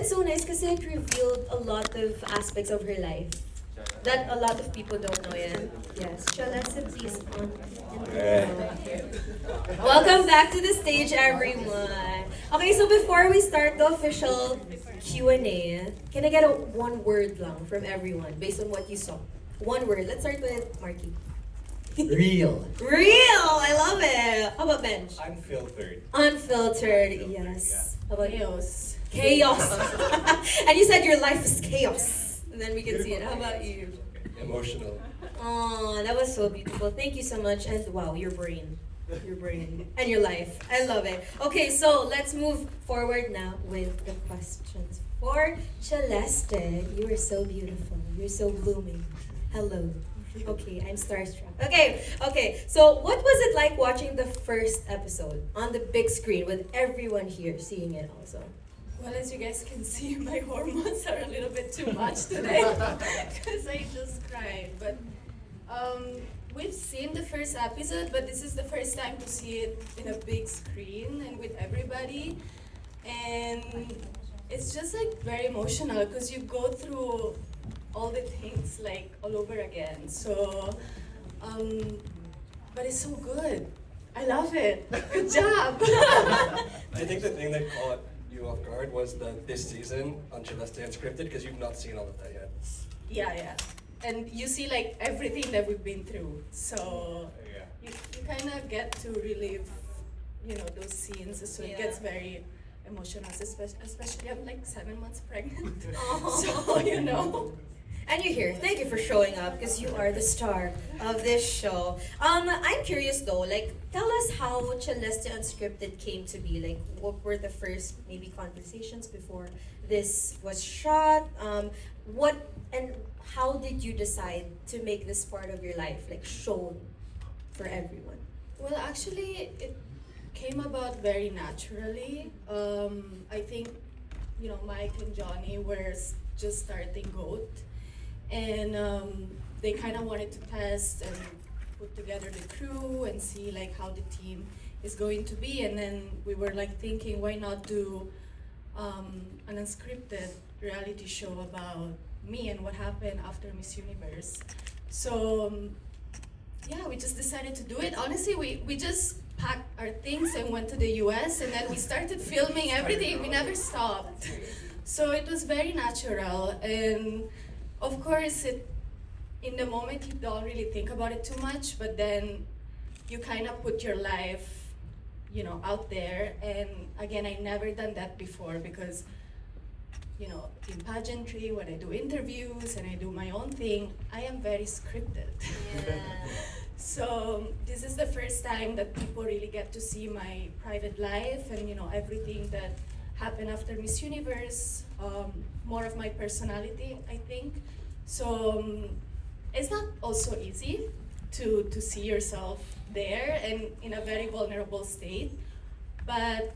it's so nice because it revealed a lot of aspects of her life that a lot of people don't know yet. Yes, Celeste, please on. Welcome back to the stage, everyone. Okay, so before we start the official Q&A, can I get a one word lang from everyone based on what you saw? One word. Let's start with Marky. Real. Real! I love it. How about Benj? Unfiltered. Unfiltered, yes. How about chaos? Chaos. And you said your life is chaos. And then we can see it. How about you? Emotional. Oh, that was so beautiful. Thank you so much. And wow, your brain. Your brain. And your life. I love it. Okay, so let's move forward now with the questions. For Celeste, you are so beautiful. You're so blooming. Hello. Okay, I'm starstruck. Okay. So what was it like watching the first episode on the big screen with everyone here seeing it also? Well, as you guys can see, my hormones are a little bit too much today because I just cried. But we've seen the first episode, but this is the first time to see it in a big screen and with everybody. And it's just like very emotional because you go through all the things like all over again. So, but it's so good. I love it. Good job. I think the thing that caught you off guard was that this season on Celeste Unscripted, because you've not seen all of that yet. Yeah. And you see like everything that we've been through. So you kind of get to relive, those scenes. So it gets very emotional, especially I'm like 7 months pregnant. So, And you're here. Thank you for showing up because you are the star of this show. I'm curious though, like tell us how Celeste Unscripted came to be. Like what were the first maybe conversations before this was shot? What and how did you decide to make this part of your life like shown for everyone? Well, actually, it came about very naturally. I think, Mike and Johnny were just starting GOAT. And they kind of wanted to test and put together the crew and see like how the team is going to be. And then we were like thinking, why not do an unscripted reality show about me and what happened after Miss Universe. So we just decided to do it. Honestly, we just packed our things and went to the US and then we started filming everything. We never stopped. So it was very natural. And of course, in the moment you don't really think about it too much, but then you kind of put your life, out there. And again, I never done that before because, in pageantry, when I do interviews and I do my own thing, I am very scripted. Yeah. So this is the first time that people really get to see my private life and, everything that happened after Miss Universe, more of my personality, I think. So it's not also easy to see yourself there and in a very vulnerable state. But,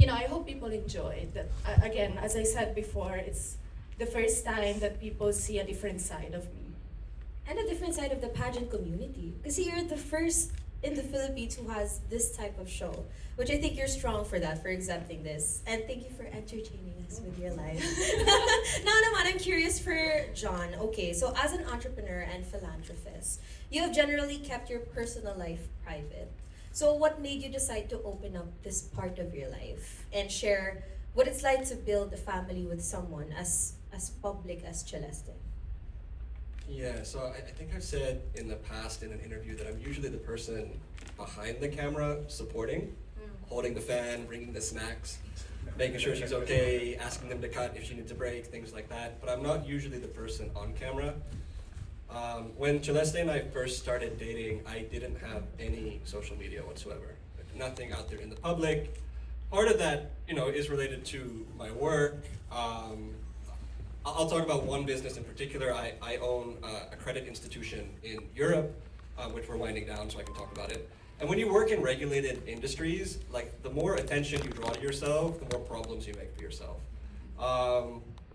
I hope people enjoy it. That, again, as I said before, it's the first time that people see a different side of me. And a different side of the pageant community. Because you're the first in the Philippines who has this type of show, which I think you're strong for that, for accepting this. And thank you for entertaining us with your life. Now naman, I'm curious for John. Okay, so as an entrepreneur and philanthropist, you have generally kept your personal life private. So what made you decide to open up this part of your life and share what it's like to build a family with someone as public as Celeste? Yeah, so I think I've said in the past in an interview that I'm usually the person behind the camera supporting, holding the fan, bringing the snacks, making sure she's okay, asking them to cut if she needs a break, things like that. But I'm not usually the person on camera. When Celeste and I first started dating, I didn't have any social media whatsoever. Like, nothing out there in the public. Part of that, is related to my work. I'll talk about one business in particular. I own a credit institution in Europe, which we're winding down, so I can talk about it. And when you work in regulated industries, like the more attention you draw to yourself, the more problems you make for yourself.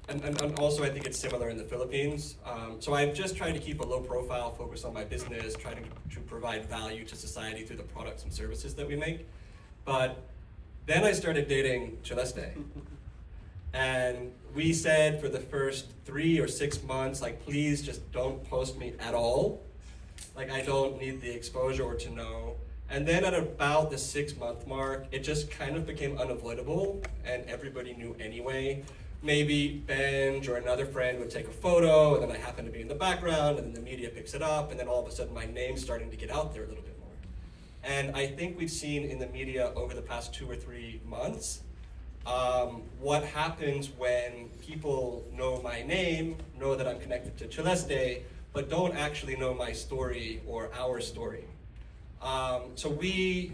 And also I think it's similar in the Philippines. So I've just tried to keep a low profile, focus on my business, try to provide value to society through the products and services that we make. But then I started dating Celeste. And we said for the first 3 or 6 months, like, please just don't post me at all. Like, I don't need the exposure or to know. And then at about the 6-month mark, it just kind of became unavoidable, and everybody knew anyway. Maybe Benj or another friend would take a photo, and then I happen to be in the background, and then the media picks it up, and then all of a sudden my name's starting to get out there a little bit more. And I think we've seen in the media over the past 2 or 3 months, what happens when people know my name, know that I'm connected to Celeste, but don't actually know my story or our story. So we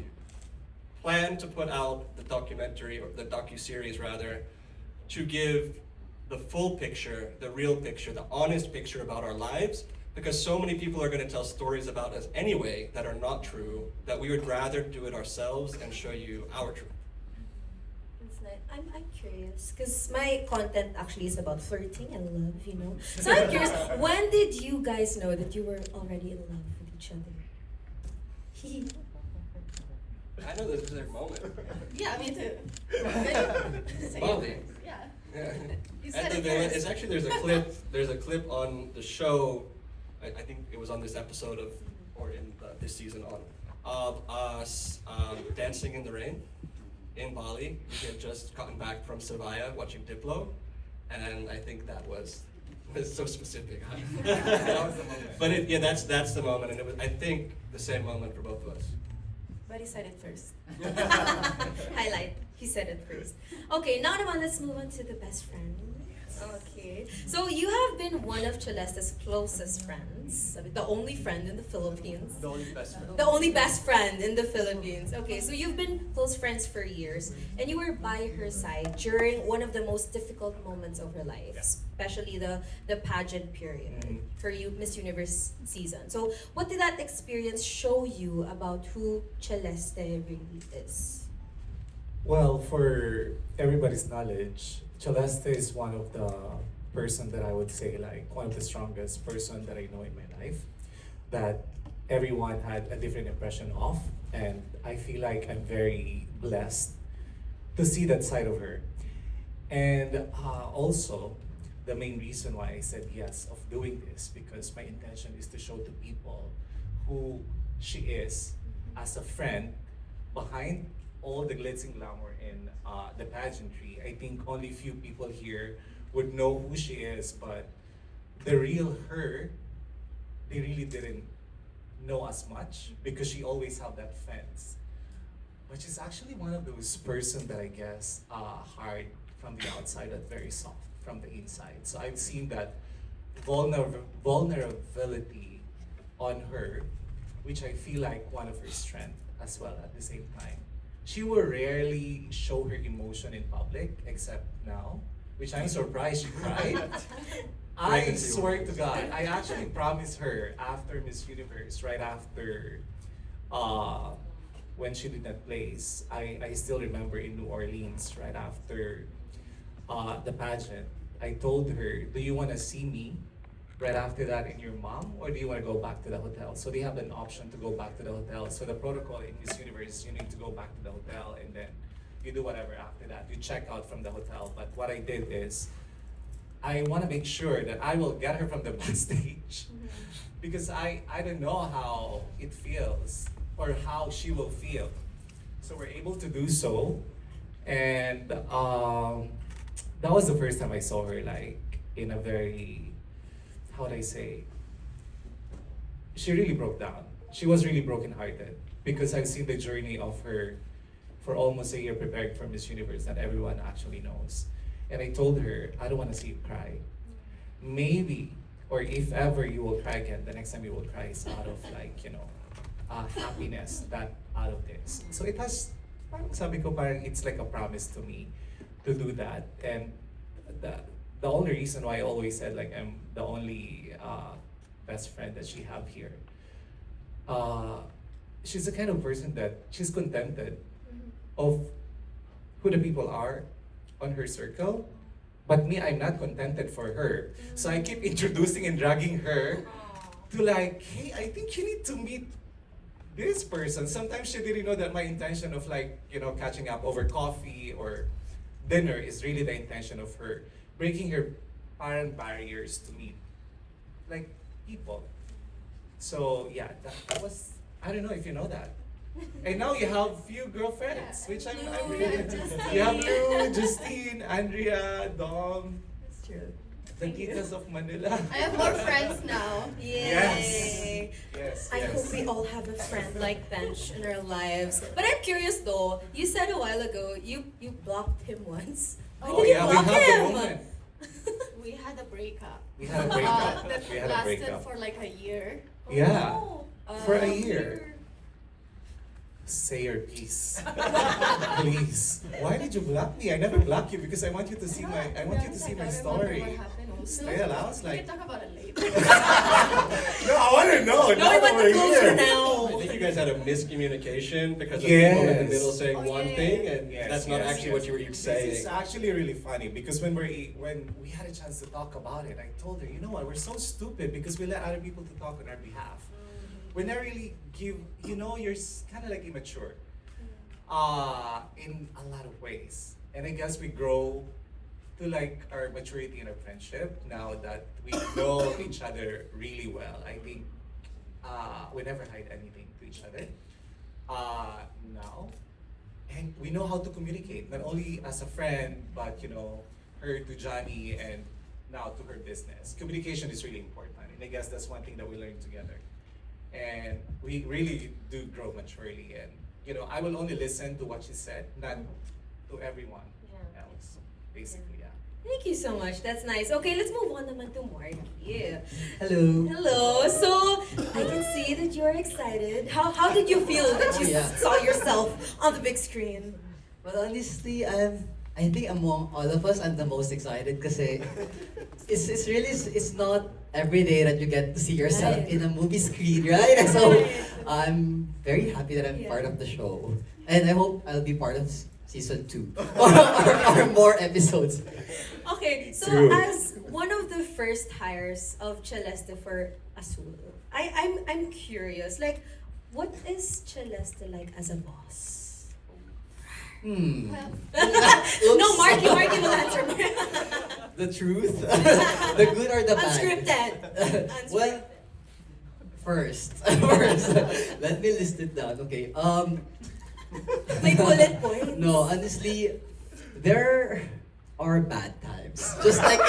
plan to put out the documentary, or the docuseries rather, to give the full picture, the real picture, the honest picture about our lives, because so many people are going to tell stories about us anyway that are not true, that we would rather do it ourselves and show you our truth. That's nice. I'm curious, because my content actually is about flirting and love, you know. So I'm curious, when did you guys know that you were already in love with each other? I know this is their moment. Yeah, me too. Bali. Yeah. Yeah. You said And it first. it's actually there's a clip on the show, I think it was on this episode of, or in this season on, of us dancing in the rain in Bali. We had just gotten back from Surabaya watching Diplo, and I think that was so specific. That was the moment. But that's the moment, and it was, I think, the same moment for both of us. But he said it first. Highlight. He said it first. Okay, now naman, let's move on to the best friend. Okay. So you have been one of Celeste's closest friends. The only friend in the Philippines. The only best friend. The only best friend in the Philippines. Okay, so you've been close friends for years, and you were by her side during one of the most difficult moments of her life, especially the pageant period, her Miss Universe season. So what did that experience show you about who Celeste really is? Well, for everybody's knowledge, Celeste is one of the person that I would say like one of the strongest person that I know in my life, that everyone had a different impression of, and I feel like I'm very blessed to see that side of her. And also, the main reason why I said yes of doing this, because my intention is to show to people who she is as a friend behind all the glitz and glamour in the pageantry. I think only few people here would know who she is, but the real her, they really didn't know as much because she always had that fence, which is actually one of those person that I guess hard from the outside but very soft from the inside. So I've seen that vulnerability on her, which I feel like one of her strength as well at the same time. She will rarely show her emotion in public, except now, which I'm surprised she cried. I Pregnancy swear to hormones. God, I actually promised her after Miss Universe, right after when she did that place, I still remember in New Orleans, right after the pageant, I told her, do you want to see me right after that in your mom, or do you want to go back to the hotel? So they have an option to go back to the hotel. So the protocol in Miss Universe, you need to go back to the hotel, and then you do whatever after that. You check out from the hotel. But what I did is, I want to make sure that I will get her from the backstage, because I don't know how it feels or how she will feel. So we're able to do so, and that was the first time I saw her like in a very, how would I say, she really broke down. She was really brokenhearted because I've seen the journey of her for almost a year preparing for Miss Universe that everyone actually knows. And I told her, I don't want to see you cry. Maybe, or if ever you will cry again, the next time you will cry is out of like, happiness that out of this. So it has, parang sabi ko, parang it's like a promise to me to do that. And the only reason why I always said like I'm the only best friend that she have here. She's the kind of person that she's contented of who the people are on her circle, but me, I'm not contented for her. So I keep introducing and dragging her to like, hey, I think you need to meet this person. Sometimes she didn't know that my intention of like, catching up over coffee or dinner is really the intention of her breaking her parent barriers to meet like people. So yeah, that was, I don't know if you know that. And now you have few girlfriends, Yeah, which I'm Lou really. and Justine. You have Lou, Justine, Andrea, Dom, That's true. the titas of Manila. I have more friends now. Yay! Yes, I yes. hope we all have a friend like Bench in our lives. But I'm curious though, you said a while ago you blocked him once. Why Oh did yeah, you we block have the him? moment. We had a breakup. We had a breakup. That We had a lasted breakup. for like a year. Yeah, Oh. for a year. Say your piece, please. Why did you block me? I never blocked you because I want you to see my. I want you to see my story. What happened also. Still, I was We like, can talk about it later. no, I want to know. No, now we that want we're the closure here. I now. think you guys had a miscommunication because of people in the Yes. middle saying Oh, one yeah. thing, and Yes, that's not yes, actually yes. what you were This saying. is actually really funny because when we had a chance to talk about it, I told her, you know what, we're so stupid because we let other people to talk on our behalf. We never really give, you're kind of like immature in a lot of ways. And I guess we grow to like our maturity in our friendship now that we know each other really well. I think we never hide anything to each other now. And we know how to communicate, not only as a friend, but her to Johnny and now to her business. Communication is really important. And I guess that's one thing that we learned together. And we really do grow maturely. And I will only listen to what she said, not to everyone Yeah. else. Basically, yeah. Thank you so much. That's nice. Okay, let's move on naman to Marky. Hello. Hello. So I can see that you're excited. How did you feel that you Yeah. saw yourself on the big screen? Well, honestly, I think among all of us, I'm the most excited kasi it's not every day that you get to see yourself Right. in a movie screen, right? So Right. I'm very happy that I'm Yeah. part of the show, and I hope I'll be part of season 2 or more episodes. Okay, so True. as one of the first hires of Celeste for Azul, I'm curious, like, what is Celeste like as a boss? Hmm. No, Marky will answer. The truth, the good or the bad? Unscripted. Well, first, let me list it down. Okay. May bullet point. No, honestly, there are bad times. Just like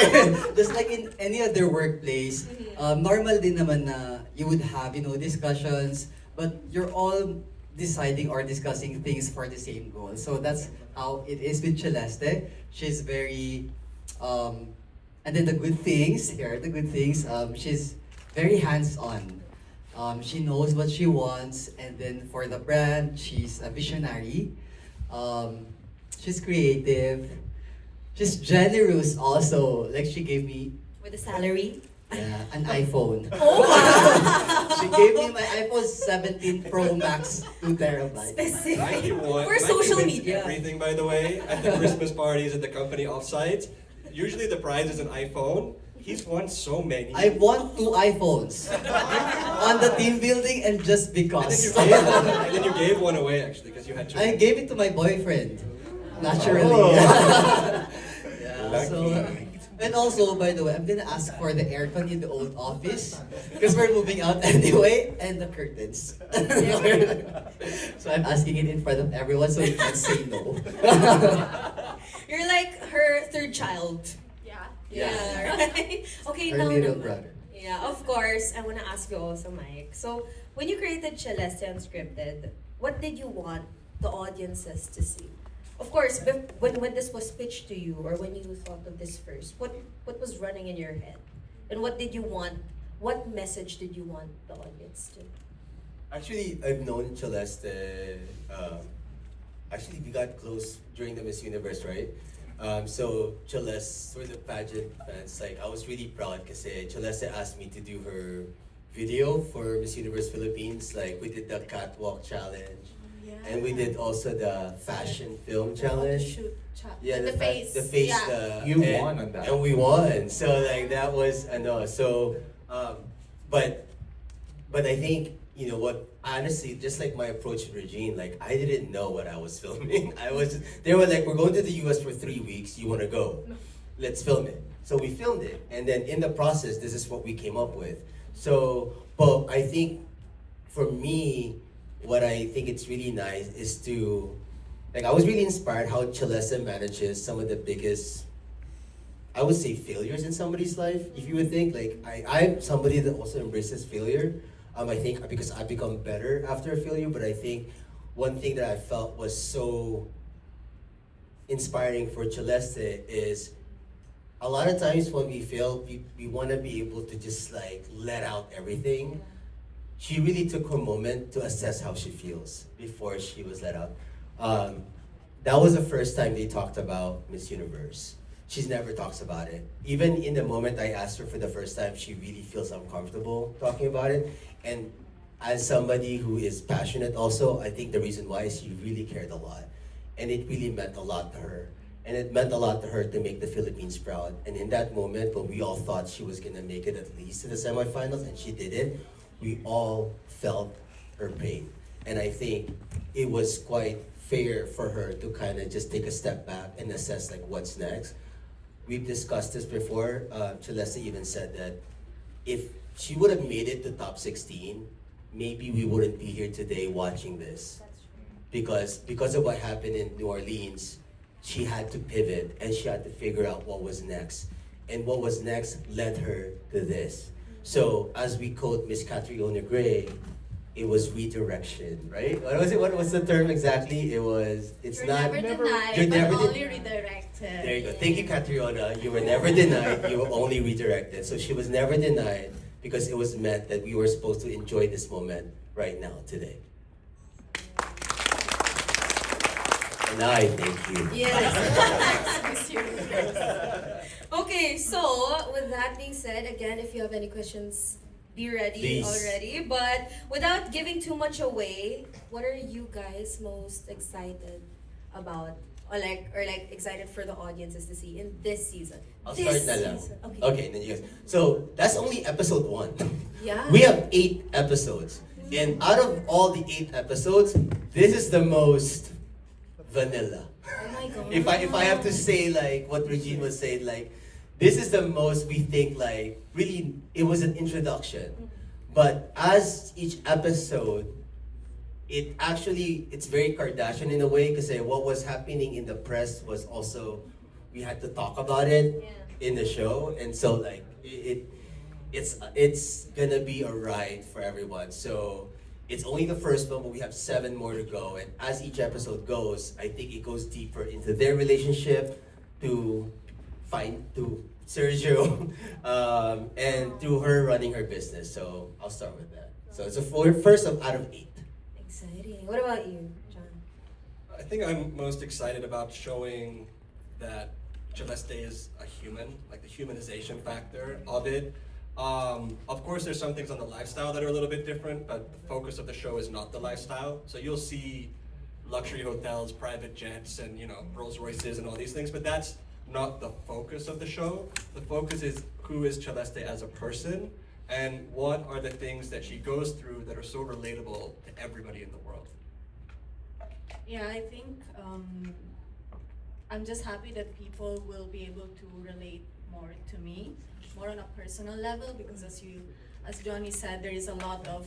just like in any other workplace, normal din naman na you would have discussions, but you're all deciding or discussing things for the same goal. So that's how it is with Celeste. She's very and then the good things here, she's very hands-on. She knows what she wants, and then for the brand, she's a visionary. She's creative. She's generous also. Like she gave me With a salary. an iPhone. Oh, She gave me my iPhone 17 Pro Max 2 terabytes. specific. Mikey won. For Mikey social wins media. everything, by the way, at the Christmas parties at the company offsite. Usually the prize is an iPhone. He's won so many. I won 2 iPhones on the team building and just because. and then you gave one away actually because you had two. I gave it to my boyfriend, naturally. Oh. Yeah, so, and also, by the way, I'm gonna ask for the aircon in the old office because we're moving out anyway, and the curtains. So I'm asking it in front of everyone so you can say no. You're like her third child. Yeah. Yeah, right? Okay, Her now little naman. brother. Yeah, of course. I want to ask you also, Mike. So, when you created Celeste Unscripted, what did you want the audiences to see? Of course, when this was pitched to you, or when you thought of this first, what was running in your head? And what did you want? What message did you want the audience to? Actually, I've known Celeste. Actually, we got close during the Miss Universe, right? So Celeste, for the pageant fans, like I was really proud because Celeste asked me to do her video for Miss Universe Philippines. Like we did the catwalk challenge, and we did also the fashion film challenge. Yeah, the face. The face. Yeah. You and, won on that. and we won. So like that was so. But I think what honestly, just like my approach with Regine, like I didn't know what I was filming. They were like, we're going to the US for 3 weeks, you wanna go? Let's film it. So we filmed it, and then in the process, this is what we came up with. So, but I think for me, what I think it's really nice is to, like I was really inspired how Celeste manages some of the biggest, I would say, failures in somebody's life, if you would think. Like, I'm somebody that also embraces failure. I think because I've become better after a failure, but I think one thing that I felt was so inspiring for Celeste is a lot of times when we fail, we want to be able to just like let out everything. She really took her moment to assess how she feels before she was let out. That was the first time they talked about Miss Universe. She's never talks about it. Even in the moment I asked her for the first time, she really feels uncomfortable talking about it. And as somebody who is passionate also, I think the reason why is she really cared a lot. And it really meant a lot to her. And it meant a lot to her to make the Philippines proud. And in that moment, when we all thought she was gonna make it at least to the semifinals, and she didn't, we all felt her pain. And I think it was quite fair for her to kind of just take a step back and assess like what's next. We've discussed this before. Celeste even said that if she would have made it to top 16, maybe we wouldn't be here today watching this. Because of what happened in New Orleans, she had to pivot and she had to figure out what was next. And what was next led her to this. So as we quote Miss Catriona Gray, it was redirection, right? What was it? What was the term exactly? It's You're not. never denied, You're but never only de- redirected. There you go. Thank you, Catriona. You were never denied. You were only redirected. So she was never denied because it was meant that we were supposed to enjoy this moment right now, today. And I thank you. Yes. Okay, so with that being said, again, if you have any questions, be ready Please. already. But without giving too much away, what are you guys most excited about? Or excited for the audiences to see in this season? I'll This start na lang. season. Okay, then you guys. So that's only episode 1. Yeah. We have 8 episodes. And out of all the 8 episodes, this is the most vanilla. Oh my god. If I have to say like what Regine was saying, like this is the most we think like really it was an introduction. But as each episode, it's very Kardashian in a way because what was happening in the press was also we had to talk about it in the show, and so like it's gonna be a ride for everyone. So it's only the first one, but we have 7 more to go. And as each episode goes, I think it goes deeper into their relationship to Sergio, and to her running her business. So I'll start with that. So it's a first out of 8. Exciting. What about you, John? I think I'm most excited about showing that Celeste is a human, like the humanization factor of it. Of course, there's some things on the lifestyle that are a little bit different, but the focus of the show is not the lifestyle. So you'll see luxury hotels, private jets, and Rolls Royces and all these things, but that's not the focus of the show. The focus is who is Celeste as a person, and what are the things that she goes through that are so relatable to everybody in the world. Yeah, I think I'm just happy that people will be able to relate more to me, more on a personal level, because as Johnny said, there is a lot of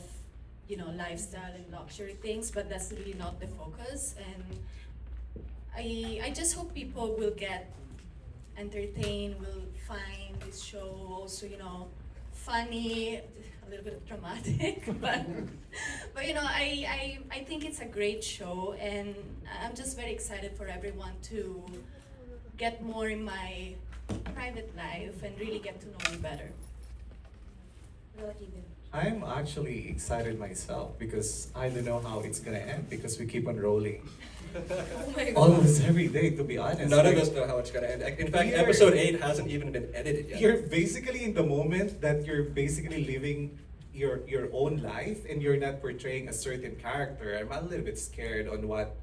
lifestyle and luxury things, but that's really not the focus. And I just hope people will get entertained, will find this show also funny, a little bit dramatic, but I think it's a great show, and I'm just very excited for everyone to get more in my private life and really get to know me better. What about you, Vin? I'm actually excited myself because I don't know how it's gonna end because we keep on rolling Oh my god. almost every day, to be honest. None of Like, us know how it's gonna end. In fact, You're- episode 8 hasn't even been edited yet. You're basically in the moment that you're basically living your own life and you're not portraying a certain character. I'm a little bit scared on what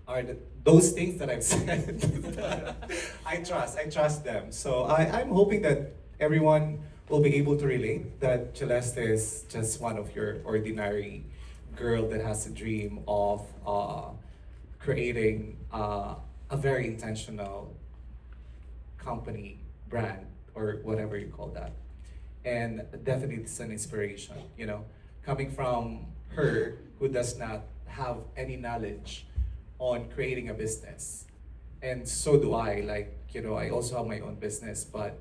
are those things that I've said. I trust them. So I'm hoping that everyone will be able to relate that Celeste is just one of your ordinary girl that has a dream of creating a very intentional company, brand, or whatever you call that. And definitely it's an inspiration, you know, coming from her who does not have any knowledge on creating a business. And so do I, like, you know, I also have my own business, but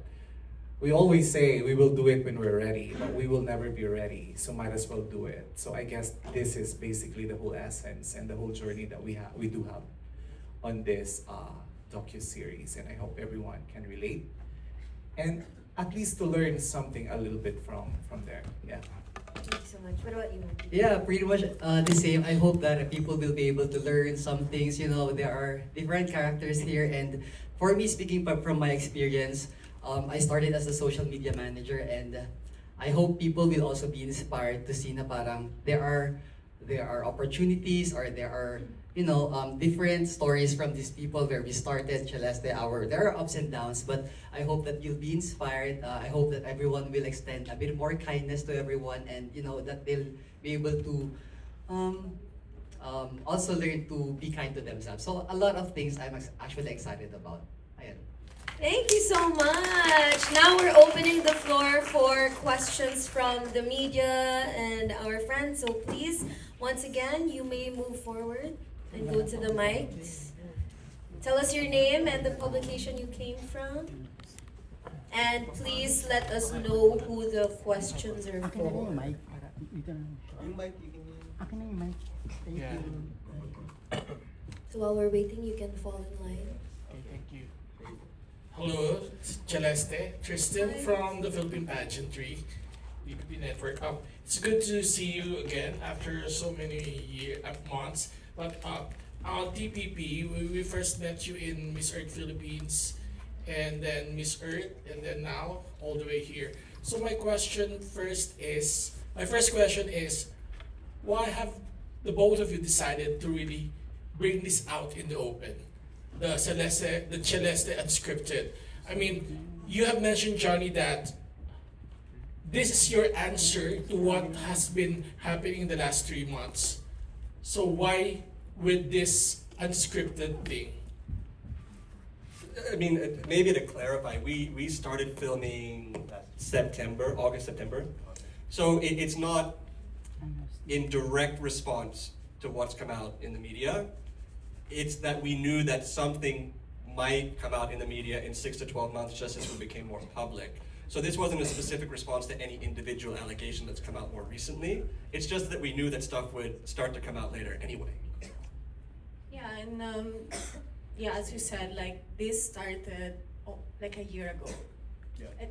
we always say we will do it when we're ready, but we will never be ready, so might as well do it. So I guess this is basically the whole essence and the whole journey that we do have on this docu-series, and I hope everyone can relate and at least to learn something a little bit from there. Yeah. Thank you so much. What about you? Yeah, pretty much the same. I hope that people will be able to learn some things. You know, there are different characters here, and for me, speaking from my experience, I started as a social media manager, and I hope people will also be inspired to see na parang there are opportunities, or there are, you know, different stories from these people where we started Celeste Hour. There are ups and downs, but I hope that you'll be inspired. I hope that everyone will extend a bit more kindness to everyone, and you know that they'll be able to also learn to be kind to themselves. So a lot of things I'm actually excited about. Ayan. Thank you so much. Now we're opening the floor for questions from the media and our friends. So please, once again, you may move forward and go to the mics. Tell us your name and the publication you came from. And please let us know who the questions are Akin na rin yung for. mic. Para dito na lang siya. Yung mic, you can Akin na yung mic. Thank Yeah. you. So while we're waiting, you can fall in line. Okay, thank you. Hello, Celeste, Tristan from the Philippine Pageantry, DPP Network. It's good to see you again after so many months. But TPP, we first met you in Miss Earth Philippines, and then Miss Earth, and then now all the way here. So my first question is, why have the both of you decided to really bring this out in the open? The Celeste Unscripted. I mean, you have mentioned, Johnny, that this is your answer to what has been happening in the last 3 months. So why with this unscripted thing? I mean, maybe to clarify, we started filming August, September. So it's not in direct response to what's come out in the media. It's that we knew that something might come out in the media in 6 to 12 months just as we became more public. So this wasn't a specific response to any individual allegation that's come out more recently. It's just that we knew that stuff would start to come out later anyway. Yeah, and yeah, as you said, like this started like a year ago.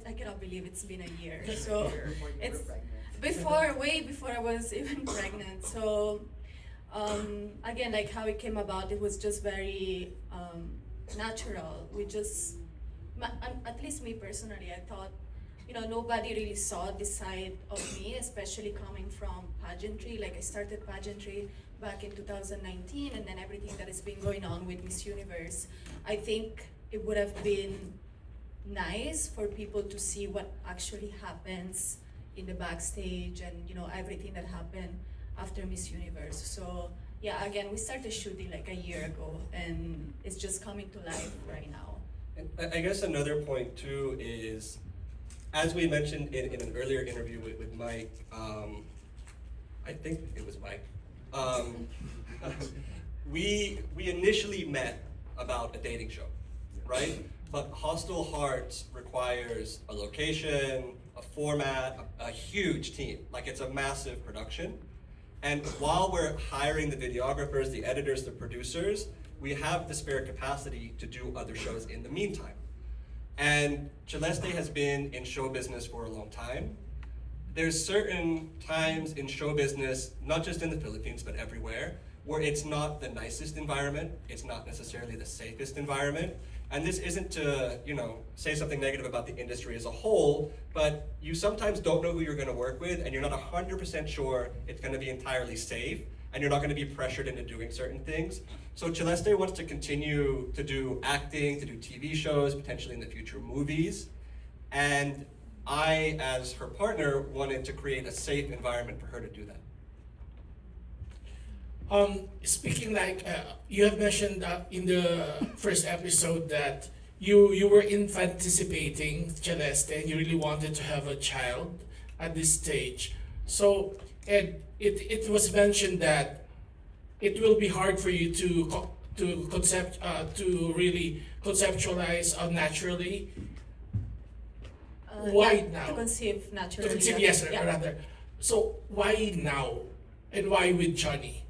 I cannot believe it's been a year. So it's way before I was even pregnant. So again, like how it came about, it was just very natural. We just, at least me personally, I thought, you know, nobody really saw this side of me, especially coming from pageantry. Like I started pageantry back in 2019, and then everything that has been going on with Miss Universe. I think it would have been nice for people to see what actually happens in the backstage, and you know, everything that happened after Miss Universe. So yeah, again, we started shooting like a year ago, and it's just coming to life right now. And I guess another point too is, as we mentioned in an earlier interview with Mike, I think it was Mike, we initially met about a dating show, right? But Hostile Hearts requires a location, a format, a huge team. Like it's a massive production. And while we're hiring the videographers, the editors, the producers, we have the spare capacity to do other shows in the meantime. And Celeste has been in show business for a long time. There's certain times in show business, not just in the Philippines, but everywhere, where it's not the nicest environment, it's not necessarily the safest environment. And this isn't to, you know, say something negative about the industry as a whole, but you sometimes don't know who you're gonna work with, and you're not 100% sure it's gonna be entirely safe, and you're not gonna be pressured into doing certain things. So Celeste wants to continue to do acting, to do TV shows, potentially in the future movies. And I, as her partner, wanted to create a safe environment for her to do that. Speaking like you have mentioned in the first episode that you were anticipating Celeste and you really wanted to have a child at this stage. So and it was mentioned that it will be hard for you to really conceptualize naturally. Why yeah, now? To conceive naturally. To conceive, yeah. yes, Yeah. rather. So why now, and why with Johnny?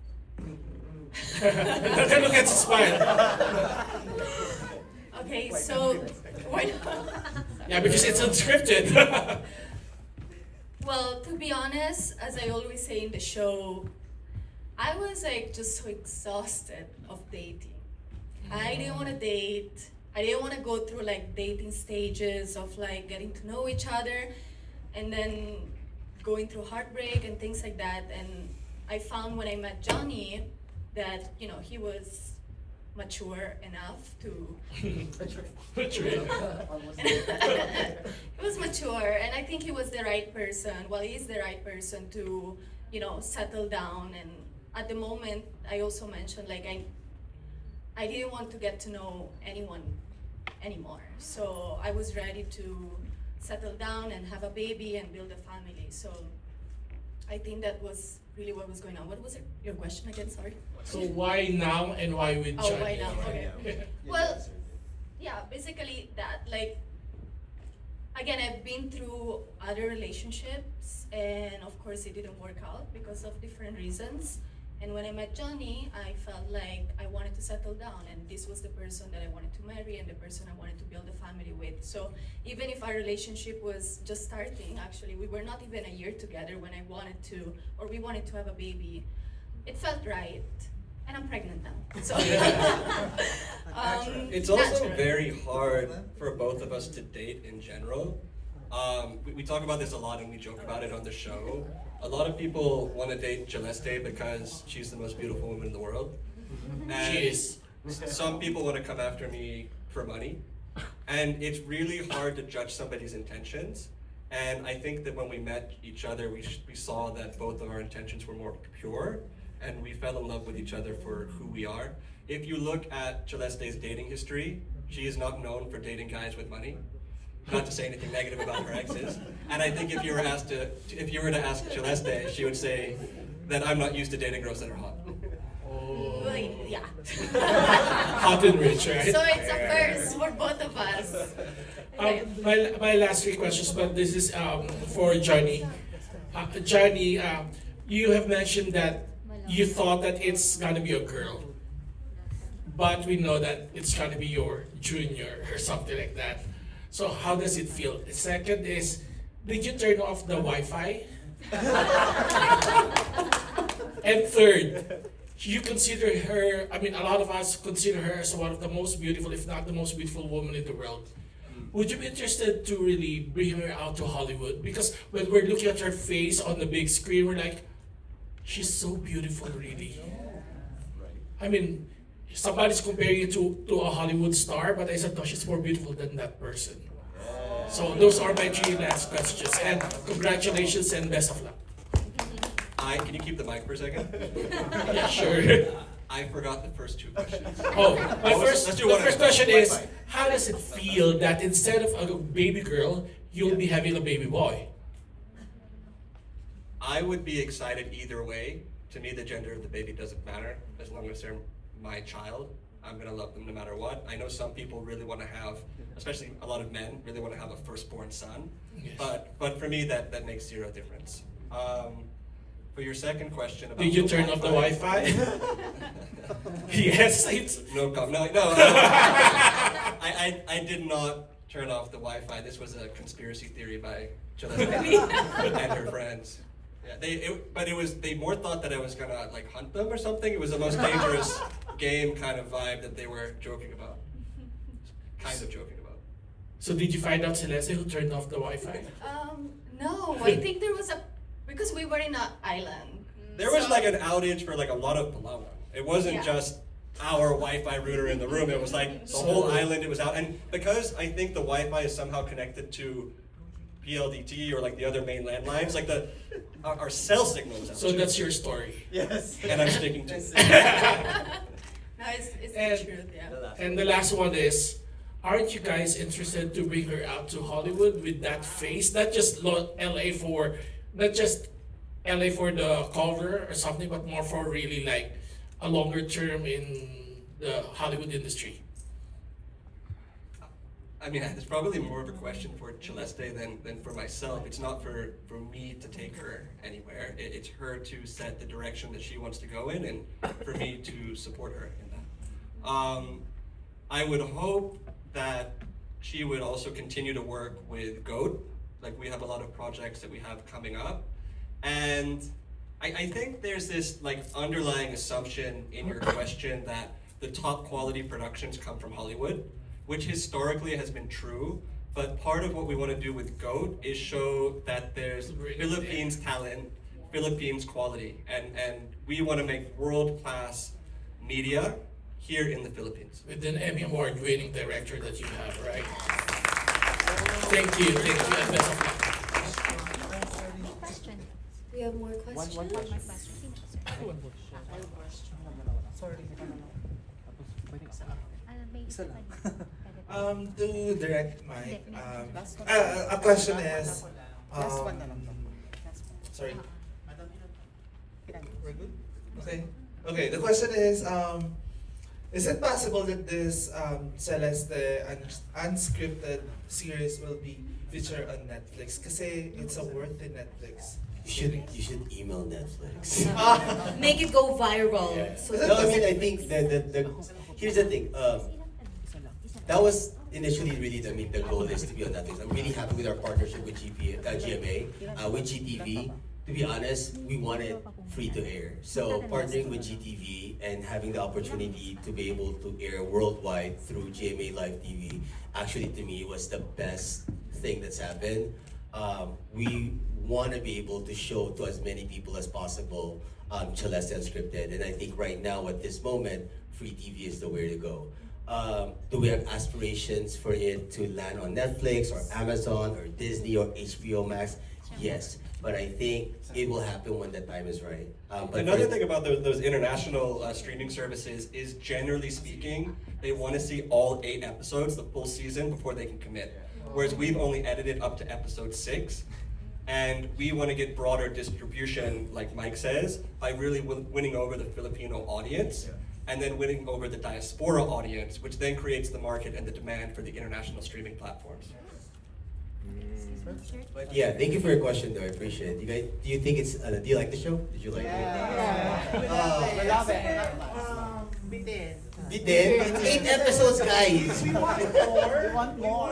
Look at the smile. Okay, so why not? Yeah, because it's unscripted. Well, to be honest, as I always say in the show, I was like just so exhausted of dating. I didn't want to date. I didn't want to go through like dating stages of like getting to know each other and then going through heartbreak and things like that. And I found when I met Johnny that, you know, he was mature enough to he was mature, and I think he was the right person. Well, he is the right person to, you know, settle down. And at the moment, I also mentioned like I didn't want to get to know anyone anymore. So I was ready to settle down and have a baby and build a family. So I think that was really what was going on. What was it, your question again? Sorry. So why now and why with Oh, Johnny? why now? Okay. Well, yeah, basically that. Like, again, I've been through other relationships, and of course, it didn't work out because of different reasons. And when I met Johnny, I felt like I wanted to settle down, and this was the person that I wanted to marry and the person I wanted to build a family with. So even if our relationship was just starting, actually, we were not even a year together when we wanted to have a baby. It felt right, and I'm pregnant now. So It's also natural. very hard for both of us to date in general. We talk about this a lot and we joke about it on the show. A lot of people want to date Celeste because she's the most beautiful woman in the world. And She is. some people want to come after me for money. And it's really hard to judge somebody's intentions. And I think that when we met each other, we saw that both of our intentions were more pure, and we fell in love with each other for who we are. If you look at Celeste's dating history, she is not known for dating guys with money. Not to say anything negative about her exes. And I think if you were to ask Celeste, she would say that I'm not used to dating girls that are hot. Like, yeah. Hot and rich, right? So it's a first for both of us. My last three questions, but this is for Johnny. Johnny, you have mentioned that you thought that it's gonna be a girl, but we know that it's gonna be your junior or something like that. So how does it feel? The second is, did you turn off the Wi-Fi? And third, you consider her, I mean, a lot of us consider her as one of the most beautiful, if not the most beautiful woman in the world. Would you be interested to really bring her out to Hollywood? Because when we're looking at her face on the big screen, we're like, she's so beautiful, really. I mean, somebody's comparing you to a Hollywood star, but I said, no, she's more beautiful than that person. So those are my three last questions. And congratulations and best of luck. Can you keep the mic for a second? Yeah, sure. I forgot the first two questions. Oh, my Let's first, do the one first at a time. question is, how does it feel that instead of a baby girl, you'll be having a baby boy? I would be excited either way. To me, the gender of the baby doesn't matter. As long as they're my child, I'm gonna love them no matter what. I know some people really want to have, especially a lot of men, really want to have a firstborn son. Yes. But for me, that makes zero difference. For your second question about Did you the turn off the Wi-Fi? Yes, it's... No, I did not turn off the Wi-Fi. This was a conspiracy theory by Celeste and her friends. Yeah, they more thought that I was gonna like hunt them or something. It was the most dangerous game kind of vibe that they were joking about. Kind of joking about. So did you find out Celeste who turned off the Wi-Fi? No, I think there was because we were in an island. There was So- like an outage for like a lot of Palawan. It wasn't Yeah. just our Wi-Fi router in the room. It was like the whole island. It was out, and because I think the Wi-Fi is somehow connected to PLDT or like the other main landlines. Like our cell signal was out. So that's your story. Yes. And I'm sticking to it. No, it's And- the truth, yeah. And the last one is, aren't you guys interested to bring her out to Hollywood with that face? Not just not just LA for the cover or something, but more for really like a longer term in the Hollywood industry. I mean, it's probably more of a question for Celeste than for myself. It's not for me to take her anywhere. It's her to set the direction that she wants to go in, and for me to support her in that. I would hope that she would also continue to work with GOAT. Like, we have a lot of projects that we have coming up. And I think there's this like underlying assumption in your question that the top quality productions come from Hollywood, which historically has been true. But part of what we want to do with GOAT is show that there's Philippines talent, Philippines quality, and we want to make world-class media here in the Philippines. With an Emmy Award winning director that you have, right? Thank you, and best of luck. Question. We have more questions. One more question. Sorry, tapos pwede isa lang. May Isa isa lang. pa rin. To direct Mike, Last one. a question is, Last one na lang. sorry, We're good? okay. Okay, the question is it possible that this Celeste Unscripted series will be featured on Netflix? Kasi it's a worth in Netflix. You should email Netflix. Make it go viral. Yeah. So No, I mean, I think the here's the thing. That was initially really the goal is to be on Netflix. I'm really happy with our partnership with GMA, with GTV. To be honest, we wanted free to air. So partnering with GTV and having the opportunity to be able to air worldwide through GMA Live TV, actually to me was the best thing that's happened. We want to be able to show to as many people as possible Celeste Unscripted, and I think right now at this moment, free TV is the way to go. Do we have aspirations for it to land on Netflix or Amazon or Disney or HBO Max? Yes, but I think it will happen when the time is right. But Another thing about those international streaming services is, generally speaking, they want to see all 8 episodes, the full season, before they can commit. Whereas we've only edited up to episode 6, and we want to get broader distribution, like Mike says, by really winning over the Filipino audience, and then winning over the diaspora audience, which then creates the market and the demand for the international streaming platforms. But yeah, thank you for your question though. I appreciate it. You guys, do you think it's? Do you like the show? Did you like it? We love it. Bitin. It's 8 episodes, guys. We want more.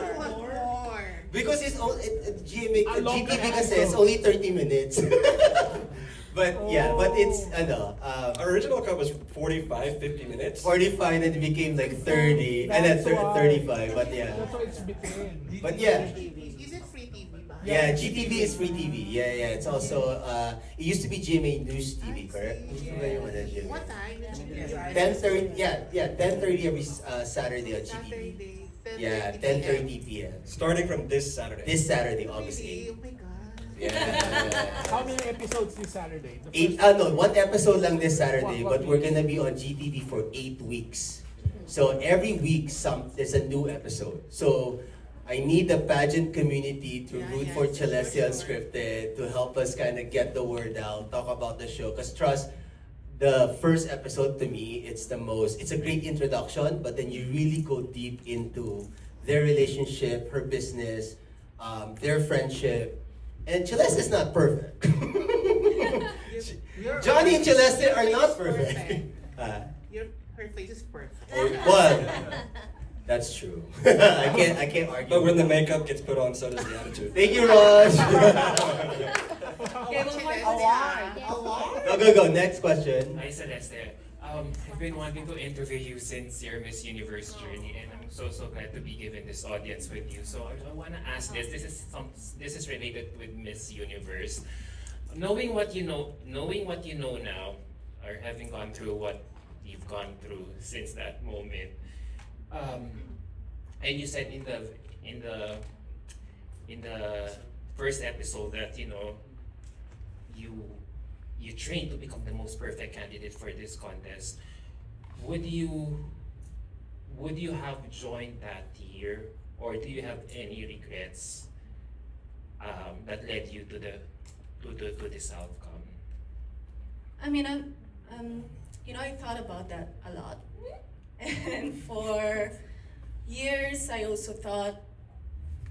Because it's all GMA, A long GTV episode. kasi it's only 30 minutes. But yeah, but it's Our original cut was 45, 50 minutes. 45 and it became like 30 and then 35. But yeah, That's why it's bitin. but yeah. Is it free TV ba? Yeah, GTV is free TV. Yeah. It's also it used to be GMA News TV, correct? What time? 10:30. Yeah, 10:30 every Saturday on GTV. Yeah, 10:30 p.m. Starting from this Saturday. This Saturday, August 8th. Oh my God. Yeah. How many episodes this Saturday? The Eight. first- No, 1 episode lang this Saturday, What but we're weeks? gonna be on GTV for 8 weeks. So every week, there's a new episode. So I need the pageant community to root for Celeste Unscripted, to help us kind of get the word out, talk about the show. Cause trust, the first episode to me, it's a great introduction, but then you really go deep into their relationship, her business, their friendship. And Celeste is not perfect. Johnny and Celeste are not perfect. Her face is perfect. Well, that's true. I can't argue. But when the with that. makeup gets put on, so does the attitude. Thank you, Raj. Okay, one more question. Go. Next question. Hi Celeste. I've been wanting to interview you since your Miss Universe journey, and I'm so glad to be given this audience with you. So I want to ask this. This is related with Miss Universe. Knowing what you know now, or having gone through what you've gone through since that moment, and you said in the first episode that you you trained to become the most perfect candidate for this contest. Would you have joined that year, or do you have any regrets that led you to this outcome? I mean, I thought about that a lot. And for years, I also thought,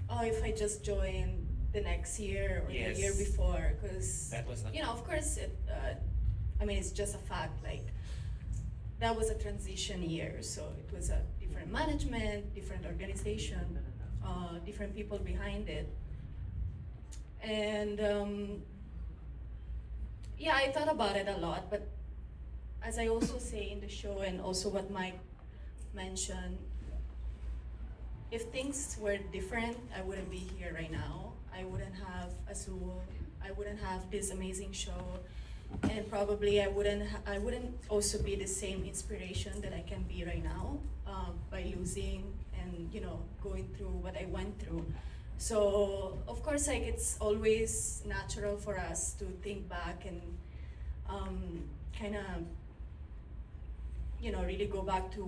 oh, if I just join the next year or Yes. the year before, because, That was the of course, it's just a fact, like, that was a transition year, so it was a different management, different organization, different people behind it. And I thought about it a lot, but as I also say in the show, and also what Mike mentioned, if things were different, I wouldn't be here right now. I wouldn't have Azul. I wouldn't have this amazing show, and probably I wouldn't also be the same inspiration that I can be right now by losing and going through what I went through. So of course, like, it's always natural for us to think back and kind of really go back to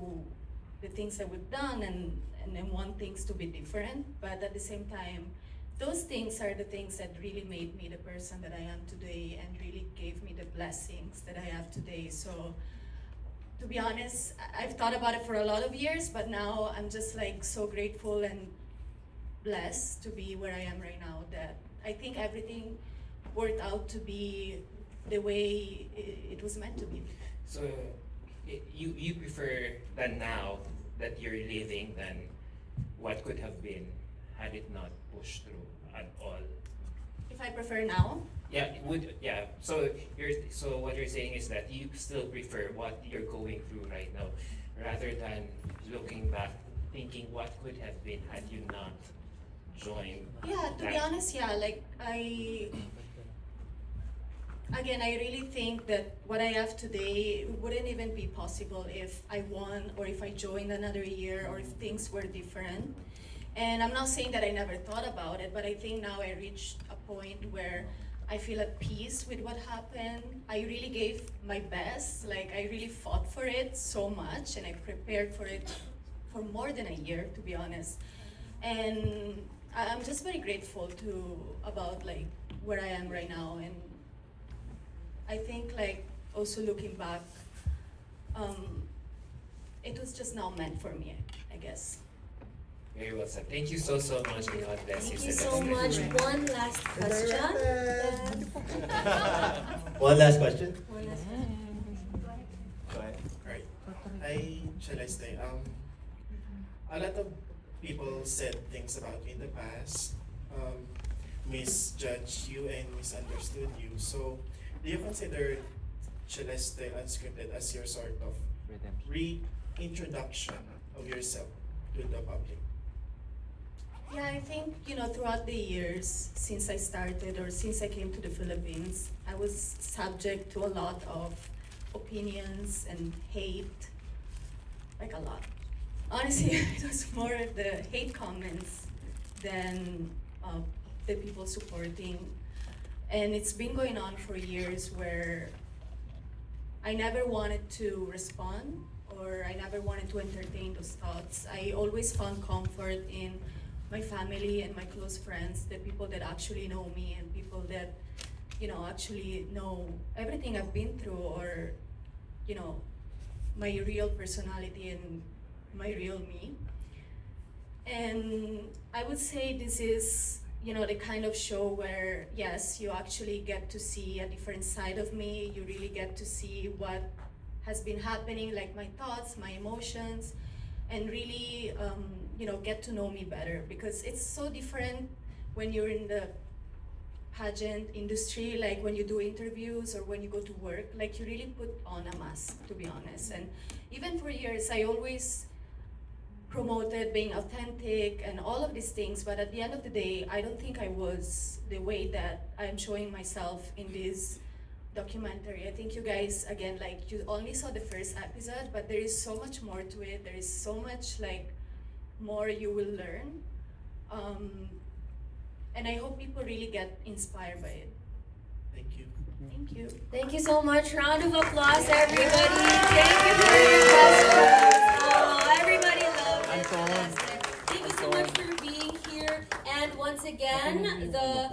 the things that we've done and then want things to be different. But at the same time, those things are the things that really made me the person that I am today and really gave me the blessings that I have today. So to be honest, I've thought about it for a lot of years, but now I'm just like so grateful and blessed to be where I am right now, that I think everything worked out to be the way it was meant to be. So you prefer than now that you're living than what could have been had it not pushed through at all. If I prefer now, Yeah, it would. Yeah. So what you're saying is that you still prefer what you're going through right now, rather than looking back, thinking what could have been had you not joined. yeah, to be that. honest, like I really think that what I have today wouldn't even be possible if I won or if I joined another year or if things were different. And I'm not saying that I never thought about it, but I think now I reached a point where I feel at peace with what happened. I really gave my best, like I really fought for it so much, and I prepared for it for more than a year, to be honest. And I'm just very grateful about like where I am right now. And I think like also looking back, it was just now meant for me, I guess. Very well said. Thank you so much, and God bless Thank you. you so Celeste. much. One last question. One last question. One last Go ahead. Alright. Hi, Celeste. A lot of people said things about you in the past, misjudged you and misunderstood you. So, do you consider Celeste Unscripted as your sort of reintroduction of yourself to the public? Yeah, I think, throughout the years since I started or since I came to the Philippines, I was subject to a lot of opinions and hate, like a lot. Honestly, it was more the hate comments than the people supporting. And it's been going on for years where I never wanted to respond or I never wanted to entertain those thoughts. I always found comfort in my family and my close friends, the people that actually know me and people that, actually know everything I've been through, or, my real personality and my real me. And I would say this is, the kind of show where, yes, you actually get to see a different side of me. You really get to see what has been happening, like my thoughts, my emotions, and really, get to know me better, because it's so different when you're in the pageant industry, like when you do interviews or when you go to work, like you really put on a mask, to be honest. And even for years, I always promoted being authentic and all of these things, but at the end of the day, I don't think I was the way that I'm showing myself in this documentary. I think you guys, again, like you only saw the first episode, but there is so much more to it. There is so much like more you will learn. and I hope people really get inspired by it. Thank you. Thank you. Thank you so much. Round of applause, everybody. Thank you for your questions. Oh, everybody loved it. Fantastic. Thank you so much for being here. And once again, the